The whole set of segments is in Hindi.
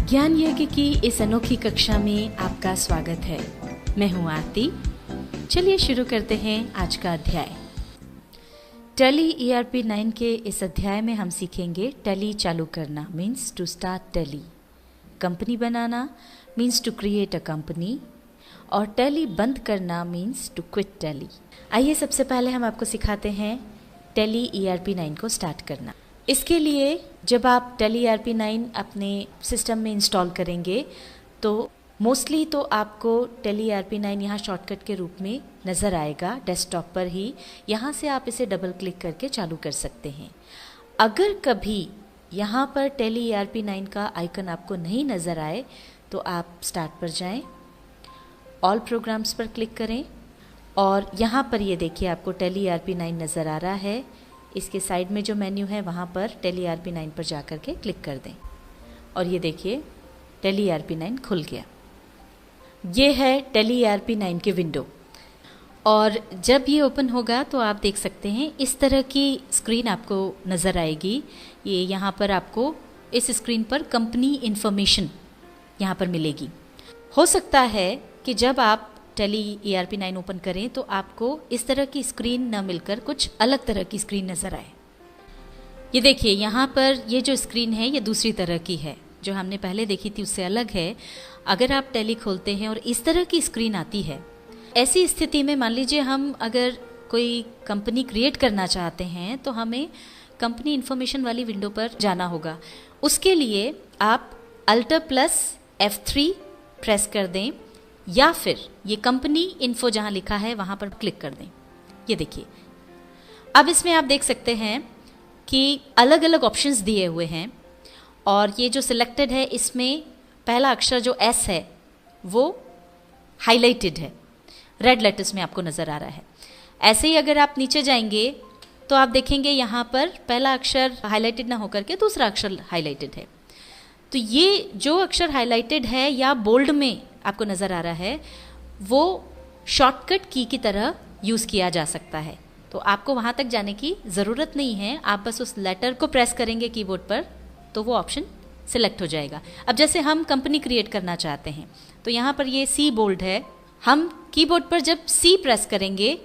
ज्ञान यज्ञ की इस अनोखी कक्षा में आपका स्वागत है। मैं हूं आरती। चलिए शुरू करते हैं आज का अध्याय। टैली ERP 9 के इस अध्याय में हम सीखेंगे टैली चालू करना means to start Tally, company बनाना means to create a company, और टैली बंद करना मीन्स टू क्विट टैली। आइए सबसे पहले हम आपको सिखाते हैं टैली ERP 9 को स्टार्ट करना। इसके लिए जब आप टैली ERP 9 अपने सिस्टम में इंस्टॉल करेंगे तो मोस्टली तो आपको टैली ERP 9 यहाँ शॉर्टकट के रूप में नज़र आएगा डेस्कटॉप पर ही। यहाँ से आप इसे डबल क्लिक करके चालू कर सकते हैं। अगर कभी यहाँ पर टैली ERP 9 का आइकन आपको नहीं नज़र आए तो आप स्टार्ट पर जाएं, ऑल प्रोग्राम्स पर क्लिक करें और यहाँ पर ये देखिए आपको टैली ERP 9 नज़र आ रहा है। इसके साइड में जो मेन्यू है वहाँ पर टैली ERP 9 पर जा कर के क्लिक कर दें और ये देखिए टैली ERP 9 खुल गया। ये है टैली ERP 9 की विंडो और जब ये ओपन होगा तो आप देख सकते हैं इस तरह की स्क्रीन आपको नज़र आएगी। ये यहाँ पर आपको इस स्क्रीन पर कंपनी इन्फॉर्मेशन यहाँ पर मिलेगी। हो सकता है कि जब आप टैली ERP 9 ओपन करें तो आपको इस तरह की स्क्रीन न मिलकर कुछ अलग तरह की स्क्रीन नज़र आए। ये देखिए यहाँ पर ये जो स्क्रीन है ये दूसरी तरह की है, जो हमने पहले देखी थी उससे अलग है। अगर आप टैली खोलते हैं और इस तरह की स्क्रीन आती है, ऐसी स्थिति में मान लीजिए हम अगर कोई कंपनी क्रिएट करना चाहते हैं तो हमें कंपनी इन्फॉर्मेशन वाली विंडो पर जाना होगा। उसके लिए आप Alt+F3 प्रेस कर दें या फिर ये कंपनी इन्फो जहाँ लिखा है वहाँ पर क्लिक कर दें। ये देखिए अब इसमें आप देख सकते हैं कि अलग अलग ऑप्शंस दिए हुए हैं और ये जो सिलेक्टेड है इसमें पहला अक्षर जो S है वो हाईलाइटेड है, रेड लेटर्स में आपको नज़र आ रहा है। ऐसे ही अगर आप नीचे जाएंगे तो आप देखेंगे यहाँ पर पहला अक्षर हाईलाइटेड ना होकर के दूसरा अक्षर हाईलाइटेड है। तो ये जो अक्षर हाईलाइटेड है या बोल्ड में आपको नज़र आ रहा है वो शॉर्टकट की तरह यूज़ किया जा सकता है। तो आपको वहाँ तक जाने की ज़रूरत नहीं है, आप बस उस लेटर को प्रेस करेंगे कीबोर्ड पर तो वो ऑप्शन सिलेक्ट हो जाएगा। अब जैसे हम कंपनी क्रिएट करना चाहते हैं तो यहाँ पर ये C बोल्ड है, हम कीबोर्ड पर जब C प्रेस करेंगे,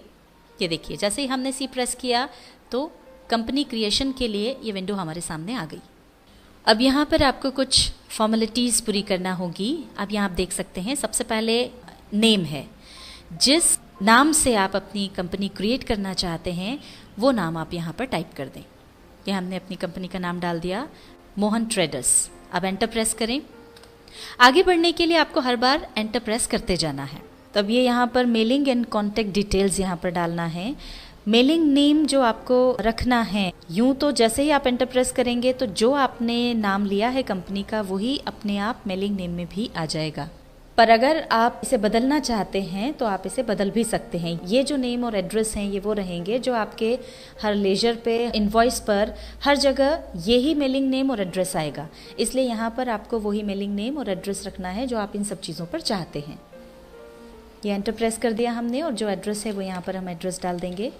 ये देखिए जैसे ही हमने C प्रेस किया तो कंपनी क्रिएशन के लिए ये विंडो हमारे सामने आ गई। अब यहाँ पर आपको कुछ फॉर्मेलिटीज़ पूरी करना होगी। अब यहाँ आप देख सकते हैं सबसे पहले नेम है, जिस नाम से आप अपनी कंपनी क्रिएट करना चाहते हैं वो नाम आप यहाँ पर टाइप कर दें। ये हमने अपनी कंपनी का नाम डाल दिया, मोहन ट्रेडर्स। अब एंटर प्रेस करें। आगे बढ़ने के लिए आपको हर बार एंटर प्रेस करते जाना है। तब ये यहाँ पर मेलिंग एंड कॉन्टैक्ट डिटेल्स यहाँ पर डालना है। मेलिंग नेम जो आपको रखना है, यूं तो जैसे ही आप एंटर प्रेस करेंगे तो जो आपने नाम लिया है कंपनी का वही अपने आप मेलिंग नेम में भी आ जाएगा। पर अगर आप इसे बदलना चाहते हैं तो आप इसे बदल भी सकते हैं। ये जो नेम और एड्रेस हैं ये वो रहेंगे जो आपके हर लेजर पे, इनवॉइस पर, हर जगह यही मेलिंग नेम और एड्रेस आएगा। इसलिए यहाँ पर आपको वही मेलिंग नेम और एड्रेस रखना है जो आप इन सब चीज़ों पर चाहते हैं। ये एंटर प्रेस कर दिया हमने और जो एड्रेस है वो यहाँ पर हम एड्रेस डाल देंगे।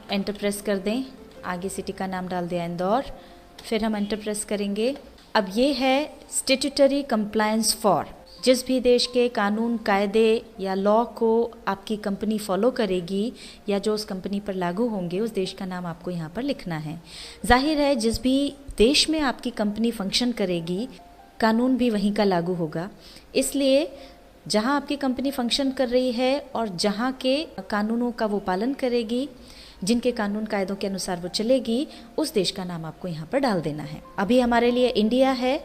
एंटर प्रेस कर दें। आगे सिटी का नाम डाल दिया इंदौर, फिर हम एंटर प्रेस करेंगे। अब ये है स्टैट्यूटरी कंप्लायंस फॉर, जिस भी देश के कानून कायदे या लॉ को आपकी कंपनी फॉलो करेगी या जो उस कंपनी पर लागू होंगे उस देश का नाम आपको यहाँ पर लिखना है। जाहिर है जिस भी देश में आपकी कंपनी फंक्शन करेगी कानून भी वहीं का लागू होगा, इसलिए जहाँ आपकी कंपनी फंक्शन कर रही है और जहाँ के कानूनों का वो पालन करेगी, जिनके कानून कायदों के अनुसार वो चलेगी, उस देश का नाम आपको यहाँ पर डाल देना है। अभी हमारे लिए इंडिया है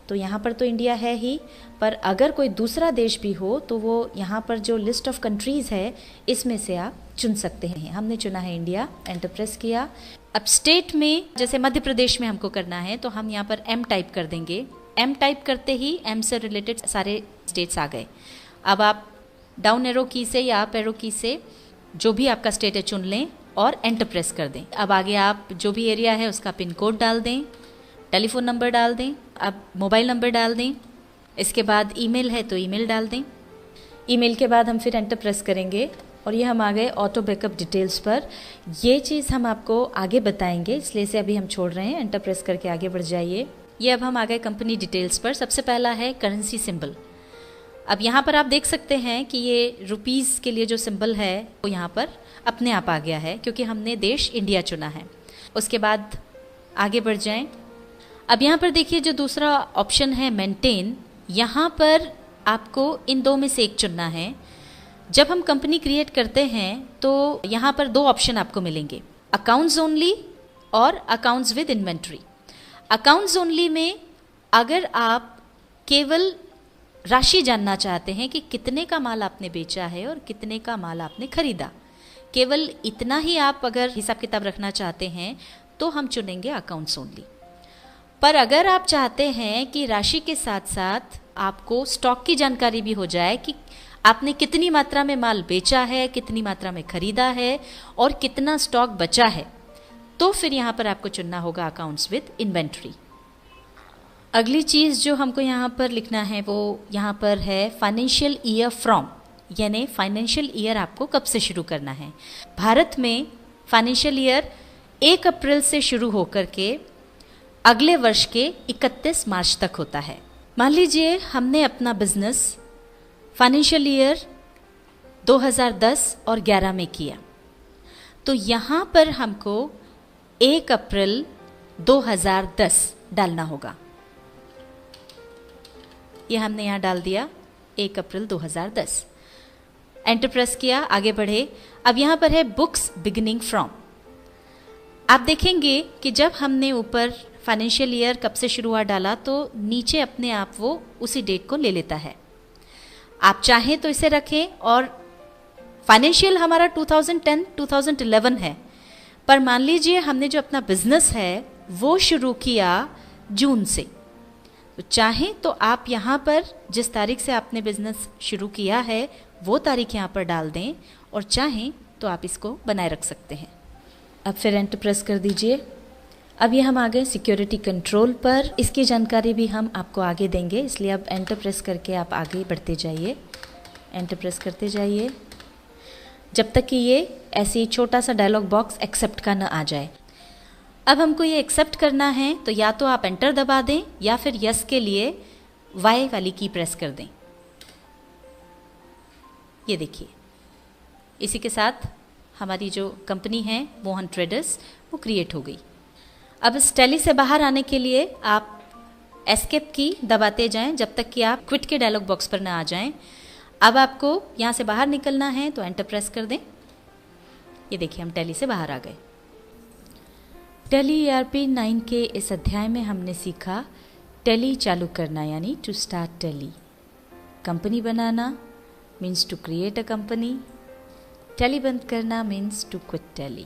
तो यहाँ पर तो इंडिया है ही, पर अगर कोई दूसरा देश भी हो तो वो यहाँ पर जो लिस्ट ऑफ कंट्रीज़ है इसमें से आप चुन सकते हैं। हमने चुना है इंडिया, एंटर प्रेस किया। अब स्टेट में जैसे मध्य प्रदेश में हमको करना है तो हम यहाँ पर M टाइप कर देंगे। M टाइप करते ही M से रिलेटेड सारे स्टेट्स आ गए। अब आप डाउन एरो की से या अप एरो की से जो भी आपका स्टेट है चुन लें और एंटर प्रेस कर दें। अब आगे आप जो भी एरिया है उसका पिन कोड डाल दें, टेलीफोन नंबर डाल दें, अब मोबाइल नंबर डाल दें। इसके बाद ईमेल है तो ईमेल डाल दें। ईमेल के बाद हम फिर एंटर प्रेस करेंगे और ये हम आ गए ऑटो बैकअप डिटेल्स पर। ये चीज़ हम आपको आगे बताएंगे इसलिए इसे अभी हम छोड़ रहे हैं। एंटर प्रेस करके आगे बढ़ जाइए। ये अब हम आ गए कंपनी डिटेल्स पर। सबसे पहला है करेंसी सिंबल। अब यहाँ पर आप देख सकते हैं कि ये रुपीज़ के लिए जो सिंबल है वो यहाँ पर अपने आप आ गया है, क्योंकि हमने देश इंडिया चुना है। उसके बाद आगे बढ़ जाएं। अब यहाँ पर देखिए जो दूसरा ऑप्शन है मेंटेन, यहाँ पर आपको इन दो में से एक चुनना है। जब हम कंपनी क्रिएट करते हैं तो यहाँ पर दो ऑप्शन आपको मिलेंगे, अकाउंट्स ओनली और accounts with inventory. Accounts only में अगर आप केवल राशि जानना चाहते हैं कि कितने का माल आपने बेचा है और कितने का माल आपने खरीदा, केवल इतना ही आप अगर हिसाब किताब रखना चाहते हैं तो हम चुनेंगे अकाउंट्स ओनली। पर अगर आप चाहते हैं कि राशि के साथ साथ आपको स्टॉक की जानकारी भी हो जाए कि आपने कितनी मात्रा में माल बेचा है, कितनी मात्रा में खरीदा है और कितना स्टॉक बचा है, तो फिर यहाँ पर आपको चुनना होगा अकाउंट्स विद इन्वेंट्री। अगली चीज़ जो हमको यहाँ पर लिखना है वो यहाँ पर है फाइनेंशियल ईयर फ्रॉम, यानी फाइनेंशियल ईयर आपको कब से शुरू करना है। भारत में फाइनेंशियल ईयर 1 अप्रैल से शुरू होकर के अगले वर्ष के 31 मार्च तक होता है। मान लीजिए हमने अपना बिजनेस फाइनेंशियल ईयर 2010 और 11 में किया, तो यहाँ पर हमको 1 अप्रैल 2010 डालना होगा। ये हमने यहाँ डाल दिया 1 अप्रैल 2010। एंटर प्रेस किया, आगे बढ़े। अब यहाँ पर है बुक्स बिगिनिंग फ्रॉम। आप देखेंगे कि जब हमने ऊपर फाइनेंशियल ईयर कब से शुरू हुआ डाला तो नीचे अपने आप वो उसी डेट को ले लेता है। आप चाहें तो इसे रखें और फाइनेंशियल हमारा 2010-2011 है, पर मान लीजिए हमने जो अपना बिजनेस है वो शुरू किया जून से, तो चाहें तो आप यहाँ पर जिस तारीख से आपने बिजनेस शुरू किया है वो तारीख यहाँ पर डाल दें और चाहें तो आप इसको बनाए रख सकते हैं। अब फिर एंटर प्रेस कर दीजिए। अब ये हम आ गए सिक्योरिटी कंट्रोल पर। इसकी जानकारी भी हम आपको आगे देंगे, इसलिए अब एंटर प्रेस करके आप आगे बढ़ते जाइए, एंटर प्रेस करते जाइए जब तक कि ये ऐसे ही छोटा सा डायलॉग बॉक्स एक्सेप्ट का न आ जाए। अब हमको ये एक्सेप्ट करना है तो या तो आप एंटर दबा दें या फिर यस के लिए वाई वाली की प्रेस कर दें। ये देखिए, इसी के साथ हमारी जो कंपनी है मोहन ट्रेडर्स वो क्रिएट हो गई। अब इस टैली से बाहर आने के लिए आप एस्केप की दबाते जाएं जब तक कि आप क्विट के डायलॉग बॉक्स पर ना आ जाएं। अब आपको यहाँ से बाहर निकलना है तो एंटर प्रेस कर दें। ये देखिए हम टैली से बाहर आ गए। टैली ERP 9 के इस अध्याय में हमने सीखा टैली चालू करना यानी टू स्टार्ट टैली, कंपनी बनाना means to create a company, Tally बंद करना मीन्स टू क्विट टैली।